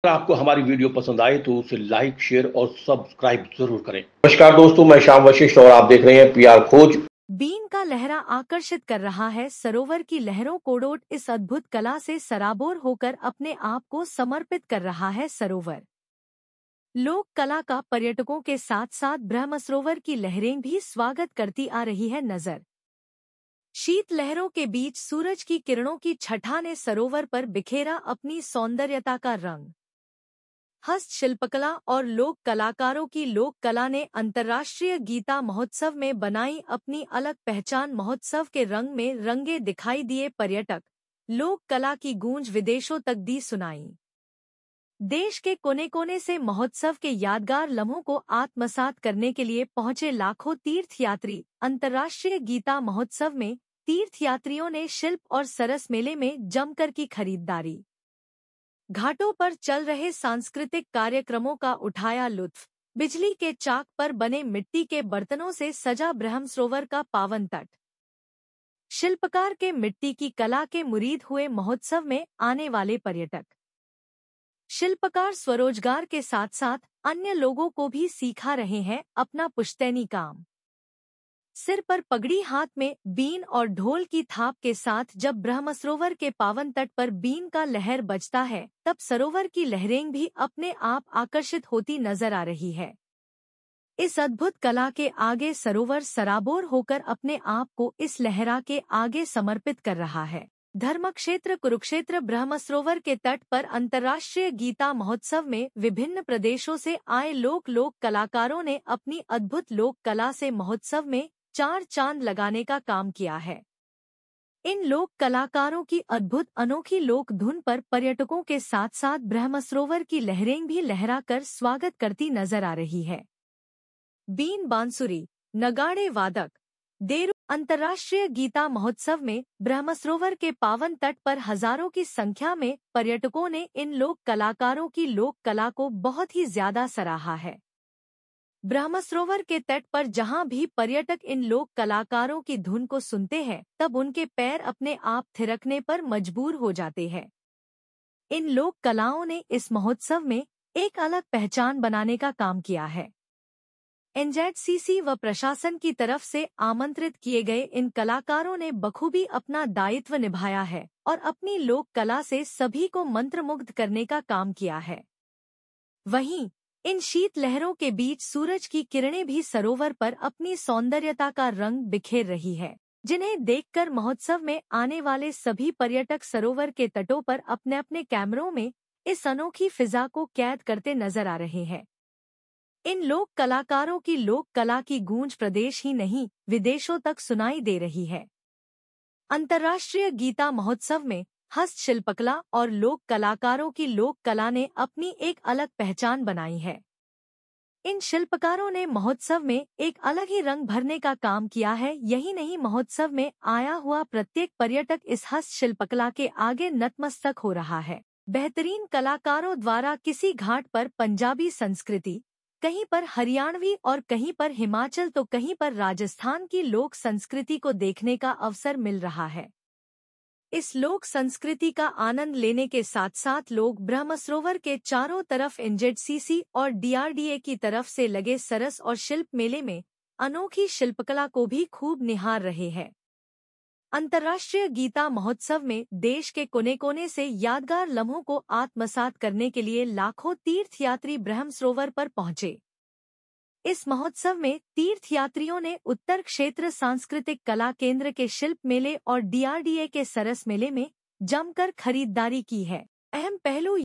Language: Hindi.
अगर आपको हमारी वीडियो पसंद आए तो उसे लाइक, शेयर और सब्सक्राइब जरूर करें। नमस्कार दोस्तों, मैं श्याम वशिष्ठ और आप देख रहे हैं पीआर खोज। बीन का लहरा आकर्षित कर रहा है सरोवर की लहरों कोडोट इस अद्भुत कला से सराबोर होकर अपने आप को समर्पित कर रहा है सरोवर। लोक कला का पर्यटकों के साथ साथ ब्रह्मसरोवर की लहरें भी स्वागत करती आ रही है नजर। शीत लहरों के बीच सूरज की किरणों की छठा ने सरोवर पर बिखेरा अपनी सौंदर्यता का रंग। हस्तशिल्पकला और लोक कलाकारों की लोक कला ने अंतर्राष्ट्रीय गीता महोत्सव में बनाई अपनी अलग पहचान। महोत्सव के रंग में रंगे दिखाई दिए पर्यटक, लोक कला की गूंज विदेशों तक दी सुनाई। देश के कोने कोने से महोत्सव के यादगार लम्हों को आत्मसात करने के लिए पहुंचे लाखों तीर्थयात्री। अंतर्राष्ट्रीय गीता महोत्सव में तीर्थयात्रियों ने शिल्प और सरस मेले में जमकर की खरीदारी। घाटों पर चल रहे सांस्कृतिक कार्यक्रमों का उठाया लुत्फ। बिजली के चाक पर बने मिट्टी के बर्तनों से सजा ब्रह्मसरोवर का पावन तट। शिल्पकार के मिट्टी की कला के मुरीद हुए महोत्सव में आने वाले पर्यटक। शिल्पकार स्वरोजगार के साथ साथ अन्य लोगों को भी सिखा रहे हैं अपना पुश्तैनी काम। सिर पर पगड़ी, हाथ में बीन और ढोल की थाप के साथ जब ब्रह्मसरोवर के पावन तट पर बीन का लहर बजता है तब सरोवर की लहरें भी अपने आप आकर्षित होती नजर आ रही है। इस अद्भुत कला के आगे सरोवर सराबोर होकर अपने आप को इस लहरा के आगे समर्पित कर रहा है। धर्मक्षेत्र कुरुक्षेत्र ब्रह्मसरोवर के तट पर अंतर्राष्ट्रीय गीता महोत्सव में विभिन्न प्रदेशों से आए लोक कलाकारों ने अपनी अद्भुत लोक कला से महोत्सव में चार चांद लगाने का काम किया है। इन लोक कलाकारों की अद्भुत अनोखी लोक धुन पर पर्यटकों के साथ साथ ब्रह्मसरोवर की लहरें भी लहरा कर स्वागत करती नजर आ रही है। बीन, बांसुरी, नगाड़े वादक, देरू। अंतर्राष्ट्रीय गीता महोत्सव में ब्रह्मसरोवर के पावन तट पर हजारों की संख्या में पर्यटकों ने इन लोक कलाकारों की लोक कला को बहुत ही ज्यादा सराहा है। ब्रह्मसरोवर के तट पर जहां भी पर्यटक इन लोक कलाकारों की धुन को सुनते हैं तब उनके पैर अपने आप थिरकने पर मजबूर हो जाते हैं। इन लोक कलाओं ने इस महोत्सव में एक अलग पहचान बनाने का काम किया है। एनजेडसीसी व प्रशासन की तरफ से आमंत्रित किए गए इन कलाकारों ने बखूबी अपना दायित्व निभाया है और अपनी लोक कला से सभी को मंत्रमुग्ध करने का काम किया है। वहीं इन शीत लहरों के बीच सूरज की किरणें भी सरोवर पर अपनी सौंदर्यता का रंग बिखेर रही है, जिन्हें देखकर महोत्सव में आने वाले सभी पर्यटक सरोवर के तटों पर अपने अपने कैमरों में इस अनोखी फिजा को कैद करते नजर आ रहे हैं। इन लोक कलाकारों की लोक कला की गूंज प्रदेश ही नहीं विदेशों तक सुनाई दे रही है। अंतर्राष्ट्रीय गीता महोत्सव में हस्तशिल्पकला और लोक कलाकारों की लोक कला ने अपनी एक अलग पहचान बनाई है। इन शिल्पकारों ने महोत्सव में एक अलग ही रंग भरने का काम किया है। यही नहीं, महोत्सव में आया हुआ प्रत्येक पर्यटक इस हस्तशिल्पकला के आगे नतमस्तक हो रहा है। बेहतरीन कलाकारों द्वारा किसी घाट पर पंजाबी संस्कृति, कहीं पर हरियाणवी और कहीं पर हिमाचल तो कहीं पर राजस्थान की लोक संस्कृति को देखने का अवसर मिल रहा है। इस लोक संस्कृति का आनंद लेने के साथ साथ लोग ब्रह्मसरोवर के चारों तरफ एनजेडसीसी और डीआरडीए की तरफ से लगे सरस और शिल्प मेले में अनोखी शिल्पकला को भी खूब निहार रहे हैं। अंतर्राष्ट्रीय गीता महोत्सव में देश के कोने कोने से यादगार लम्हों को आत्मसात करने के लिए लाखों तीर्थयात्री ब्रह्मसरोवर पर पहुंचे। इस महोत्सव में तीर्थयात्रियों ने उत्तर क्षेत्र सांस्कृतिक कला केंद्र के शिल्प मेले और डीआरडीए के सरस मेले में जमकर खरीदारी की है। अहम पहलू